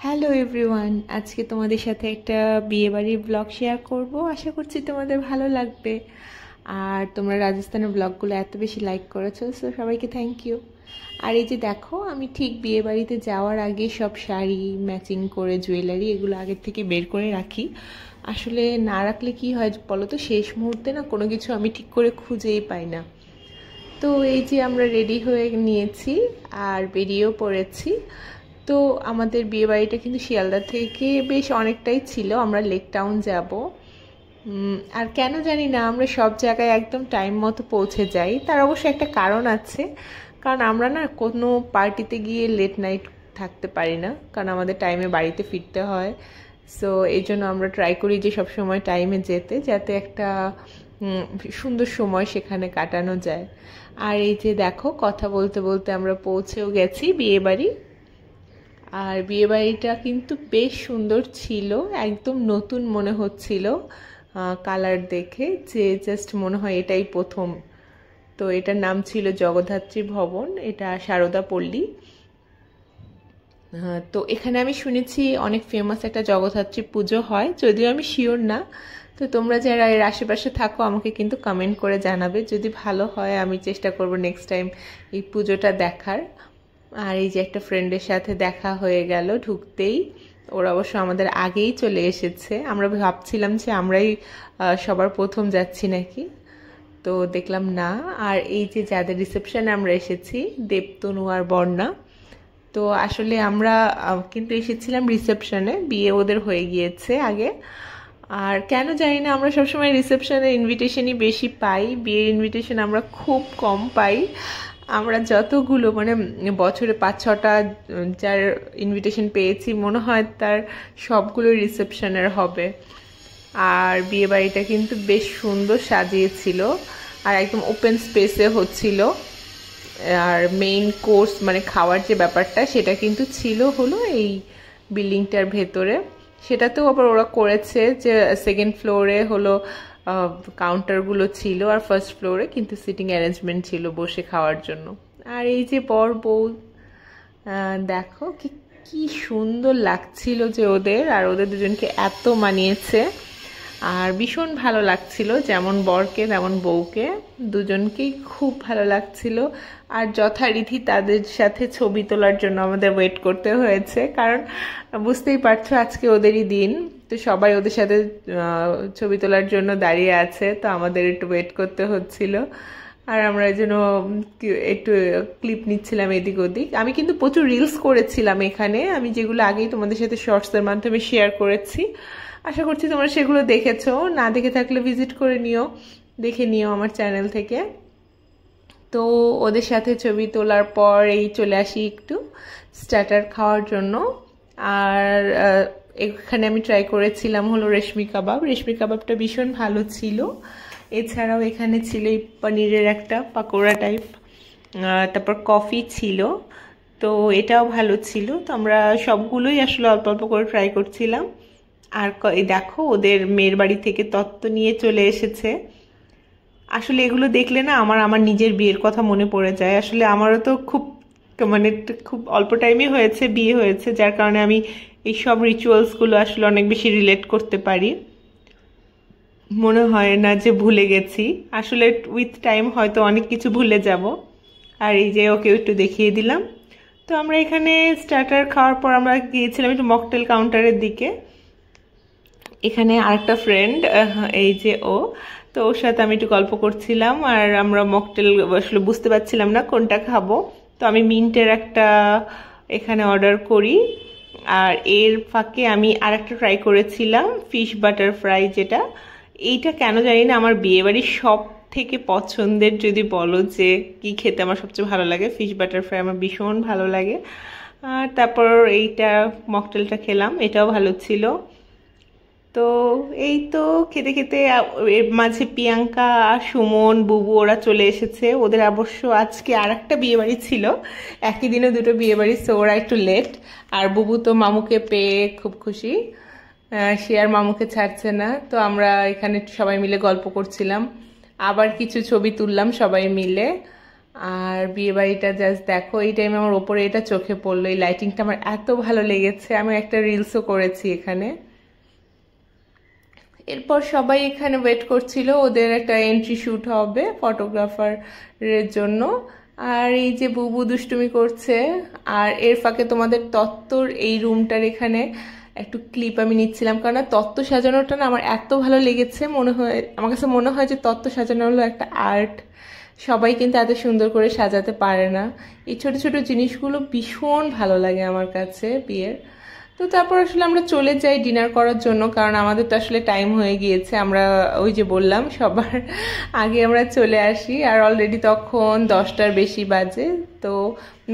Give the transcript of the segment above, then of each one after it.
Hello everyone, আজকে তোমাদের সাথে একটা বিয়েবাড়ির ব্লগ শেয়ার করব। আশা করছি তোমাদের ভালো লাগবে। আর তোমরা রাজস্থানের ব্লগগুলো এত বেশি লাইক করেছো, সো সবাইকে থ্যাংক ইউ। আর এই যে দেখো, আমি ঠিক বিয়েবাড়িতে যাওয়ার আগে সব শাড়ি ম্যাচিং করে জুয়েলারি এগুলো আগের থেকে বের করে রাখি। আসলে না রাখলে কি হয় বলো তো, শেষ মুহূর্তে না কোনো কিছু আমি ঠিক করে খুঁজেই পাই না। তো এই যে আমরা রেডি হয়ে নিয়েছি আর বেরিয়েও পড়েছি। তো আমাদের বিয়েবাড়িটা কিন্তু শিয়ালদা থেকে বেশ অনেকটাই ছিল, আমরা লেক টাউন যাব। আর কেন জানি না আমরা সব জায়গায় একদম টাইম মতো পৌঁছে যাই, তার অবশ্য একটা কারণ আছে। কারণ আমরা না কোনো পার্টিতে গিয়ে লেট নাইট থাকতে পারি না, কারণ আমাদের টাইমে বাড়িতে ফিরতে হয়। সো এই জন্য আমরা ট্রাই করি যে সবসময় টাইমে যেতে, যাতে একটা সুন্দর সময় সেখানে কাটানো যায়। আর এই যে দেখো, কথা বলতে বলতে আমরা পৌঁছেও গেছি বিয়েবাড়ি। আর বিয়েবাড়িটা কিন্তু বেশ সুন্দর ছিল, একদম নতুন মনে হচ্ছিল কালার দেখে, যে জাস্ট মনে হয় এটাই প্রথম। তো এটার নাম ছিল জগদ্ধাত্রী ভবন, এটা সারদা পল্লী। তো এখানে আমি শুনেছি অনেক ফেমাস একটা জগদ্ধাত্রী পুজো হয়, যদিও আমি শিওর না। তো তোমরা যারা এর আশেপাশে থাকো আমাকে কিন্তু কমেন্ট করে জানাবে, যদি ভালো হয় আমি চেষ্টা করব নেক্সট টাইম এই পুজোটা দেখার। আর এই যে একটা ফ্রেন্ডের সাথে দেখা হয়ে গেল ঢুকতেই, ওরা অবশ্য আমাদের আগেই চলে এসেছে। আমরা ভাবছিলাম যে আমরাই সবার প্রথম যাচ্ছি নাকি, তো দেখলাম না। আর এই যে যাদের রিসেপশনে আমরা এসেছি, দেবতনু আর বর্ণা, তো আসলে আমরা কিন্তু এসেছিলাম রিসেপশনে, বিয়ে ওদের হয়ে গিয়েছে আগে। আর কেন জানি না আমরা সবসময় রিসেপশনের ইনভিটেশনই বেশি পাই, বিয়ের ইনভিটেশন আমরা খুব কম পাই। আমরা যতগুলো মানে বছরে 5-6টা যার ইনভিটেশন পেয়েছি, মনে হয় তার সবগুলো রিসেপশনের হবে। আর বিয়ে বাড়িটা কিন্তু বেশ সুন্দর সাজিয়েছিল, আর একদম ওপেন স্পেসে হচ্ছিল। আর মেইন কোর্স মানে খাওয়ার যে ব্যাপারটা, সেটা কিন্তু ছিল হলো এই বিল্ডিংটার ভেতরে। সেটাতেও আবার ওরা করেছে যে সেকেন্ড ফ্লোরে হলো কাউন্টারগুলো ছিল, আর ফার্স্ট ফ্লোরে কিন্তু সিটিং অ্যারেঞ্জমেন্ট ছিল বসে খাওয়ার জন্য। আর এই যে বর বউ, দেখো কি কি সুন্দর লাগছিল যে ওদের, আর ওদের দুজনকে এত মানিয়েছে। আর ভীষণ ভালো লাগছিল, যেমন বরকে তেমন বউকে, দুজনকেই খুব ভালো লাগছিল। আর যথারীতি তাদের সাথে ছবি তোলার জন্য আমাদের ওয়েট করতে হয়েছে, কারণ বুঝতেই পারছো আজকে ওদেরই দিন। তো সবাই ওদের সাথে ছবি তোলার জন্য দাঁড়িয়ে আছে, তো আমাদের একটু ওয়েট করতে হচ্ছিল। আর আমরা এই জন্য একটু ক্লিপ নিচ্ছিলাম এদিক ওদিক। আমি কিন্তু প্রচুর রিলস করেছিলাম এখানে, আমি যেগুলো আগেই তোমাদের সাথে শর্টসের মাধ্যমে শেয়ার করেছি। আশা করছি তোমরা সেগুলো দেখেছো, না দেখে থাকলে ভিজিট করে নিও, দেখে নিও আমার চ্যানেল থেকে। তো ওদের সাথে ছবি তোলার পর এই চলে আসি একটু স্টার্টার খাওয়ার জন্য। আর এখানে আমি ট্রাই করেছিলাম হলো রেশমি কাবাব। রেশমি কাবাবটা ভীষণ ভালো ছিল। এছাড়াও এখানে ছিল এই পনিরের একটা পাকোড়া টাইপ, তারপর কফি ছিল, তো এটাও ভালো ছিল। তো আমরা সবগুলোই আসলে অল্প অল্প করে ট্রাই করছিলাম। আর দেখো, ওদের মেয়ের বাড়ি থেকে তত্ত্ব নিয়ে চলে এসেছে। আসলে এগুলো দেখলে না আমার আমার নিজের বিয়ের কথা মনে পড়ে যায়। আসলে আমারও তো মানে খুব অল্প টাইমে হয়েছে, বিয়ে হয়েছে, যার কারণে আমি এই সব রিচুয়ালসগুলো আসলে অনেক বেশি রিলেট করতে পারি। মনে হয় না যে ভুলে গেছি, আসলে উইথ টাইম হয়তো অনেক কিছু ভুলে যাব। আর এই যে ওকে একটু দেখিয়ে দিলাম। তো আমরা এখানে স্টার্টার খাওয়ার পর আমরা গিয়েছিলাম একটু মকটেল কাউন্টারের দিকে। এখানে আরেকটা ফ্রেন্ড, এই যে ও, তো ওর সাথে আমি একটু গল্প করছিলাম। আর আমরা মকটেল আসলে বুঝতে পারছিলাম না কোনটা খাবো, তো আমি মিন্টের একটা এখানে অর্ডার করি। আর এর ফাঁকে আমি আরেকটা ট্রাই করেছিলাম ফিশ বাটার ফ্রাই, যেটা এইটা কেন জানি না আমার বিয়েবাড়ির সব থেকে পছন্দের, যদি বলো যে কি খেতে আমার সবচেয়ে ভালো লাগে, ফিশ বাটার ফ্রাই আমার ভীষণ ভালো লাগে। আর তারপর এইটা মকটেলটা খেলাম, এটাও ভালো ছিল। তো এই তো খেতে খেতে এর মাঝে প্রিয়াঙ্কা, সুমন, বুবু ওরা চলে এসেছে। ওদের অবশ্য আজকে আর একটা বিয়েবাড়ি ছিল, একই দিনে দুটো বিয়েবাড়ি, সো ওরা একটু লেট। আর বুবু তো মামুকে পেয়ে খুব খুশি, সে আর মামুকে ছাড়ছে না। তো আমরা এখানে সবাই মিলে গল্প করছিলাম, আবার কিছু ছবি তুললাম সবাই মিলে। আর বিয়ে বাড়িটা জাস্ট দেখো, এই টাইমে আমার ওপরে এটা চোখে পড়লো, এই লাইটিংটা আমার এত ভালো লেগেছে, আমি একটা রিলসও করেছি এখানে। এরপর সবাই এখানে ওয়েট করছিল, ওদের একটা এন্ট্রি শ্যুট হবে ফটোগ্রাফারের জন্য। আর এই যে বুবু দুষ্টুমি করছে, আর এর ফাঁকে তোমাদের তত্ত্বর এই রুমটার এখানে একটু ক্লিপ আমি নিচ্ছিলাম, কারণ তত্ত্ব সাজানোটা না আমার এত ভালো লেগেছে, আমার কাছে মনে হয় যে তত্ত্ব সাজানো হলো একটা আর্ট। সবাই কিন্তু এত সুন্দর করে সাজাতে পারে না, এই ছোট ছোট জিনিসগুলো ভীষণ ভালো লাগে আমার কাছে বিয়ের। তো তারপর আসলে আমরা চলে যাই ডিনার করার জন্য, কারণ আমাদের তো আসলে টাইম হয়ে গিয়েছে, আমরা ওই যে বললাম সবার আগে আমরা চলে আসি, আর অলরেডি তখন 10টার বেশি বাজে। তো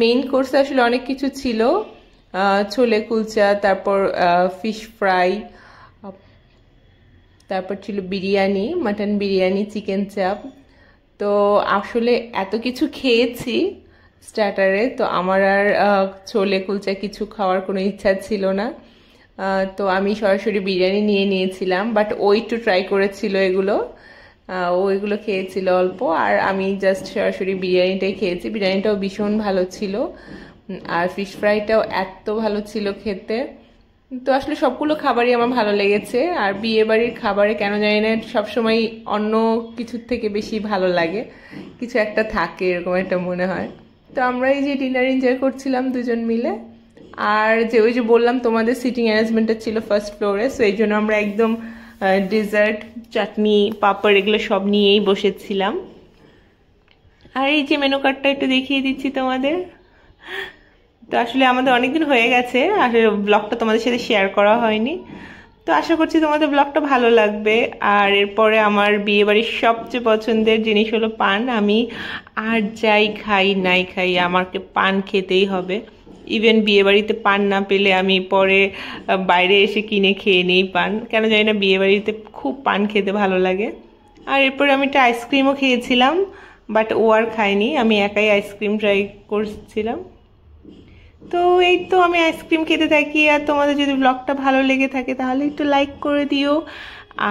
মেইন কোর্সে আসলে অনেক কিছু ছিল, ছোলে কুলচা, তারপর ফিশ ফ্রাই, তারপর ছিল বিরিয়ানি, মাটন বিরিয়ানি, চিকেন চাপ। তো আসলে এত কিছু খেয়েছি স্টার্টারে, তো আমার আর ছোলে কুলচা কিছু খাওয়ার কোনো ইচ্ছা ছিল না। তো আমি সরাসরি বিরিয়ানি নিয়ে নিয়েছিলাম, বাট ও একটু ট্রাই করেছিল এগুলো, ও এগুলো খেয়েছিল অল্প, আর আমি জাস্ট সরাসরি বিরিয়ানিটাই খেয়েছি। বিরিয়ানিটাও ভীষণ ভালো ছিল, আর ফিশ ফ্রাইটাও এত ভালো ছিল খেতে। তো আসলে সবগুলো খাবারই আমার ভালো লেগেছে, আর বিয়ে বাড়ির খাবারে কেন জানি না সবসময় অন্য কিছুর থেকে বেশি ভালো লাগে, কিছু একটা থাকে এরকম একটা মনে হয়। তো আমরা এই যে ডিনার এনজয় করছিলাম দুজন মিলে, আর যে ওই যে বললাম তোমাদের সিটিং অ্যারেঞ্জমেন্টটা ছিল ফার্স্ট ফ্লোরে, সো এই জন্য আমরা একদম ডেজার্ট, চাটনি, পাপড় এগুলো সব নিয়েই বসেছিলাম। আর এই যে মেনু কার্ডটা একটু দেখিয়ে দিচ্ছি তোমাদের। তো আসলে আমাদের অনেকদিন হয়ে গেছে আসলে ব্লগটা তোমাদের সাথে শেয়ার করা হয়নি, তো আশা করছি তোমাদের ব্লগটা ভালো লাগবে। আর এরপরে আমার বিয়ে বাড়ির সবচেয়ে পছন্দের জিনিস হলো পান। আমি আর যাই খাই নাই খাই, আমাকে পান খেতেই হবে। ইভেন বিয়ে বাড়িতে পান না পেলে আমি পরে বাইরে এসে কিনে খেয়ে নেই পান, কেন জানি না বিয়ে বাড়িতে খুব পান খেতে ভালো লাগে। আর এরপরে আমি একটা আইসক্রিমও খেয়েছিলাম, বাট ও আর খাইনি, আমি একাই আইসক্রিম ট্রাই করছিলাম। তো এই তো আমি আইসক্রিম খেতে থাকি, আর তোমাদের যদি ব্লগটা ভালো লেগে থাকে তাহলে একটু লাইক করে দিও,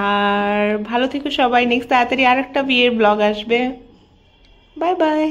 আর ভালো থেকো সবাই। নেক্সট তাড়াতাড়ি আর একটা বিয়ের ব্লগ আসবে। Bye bye.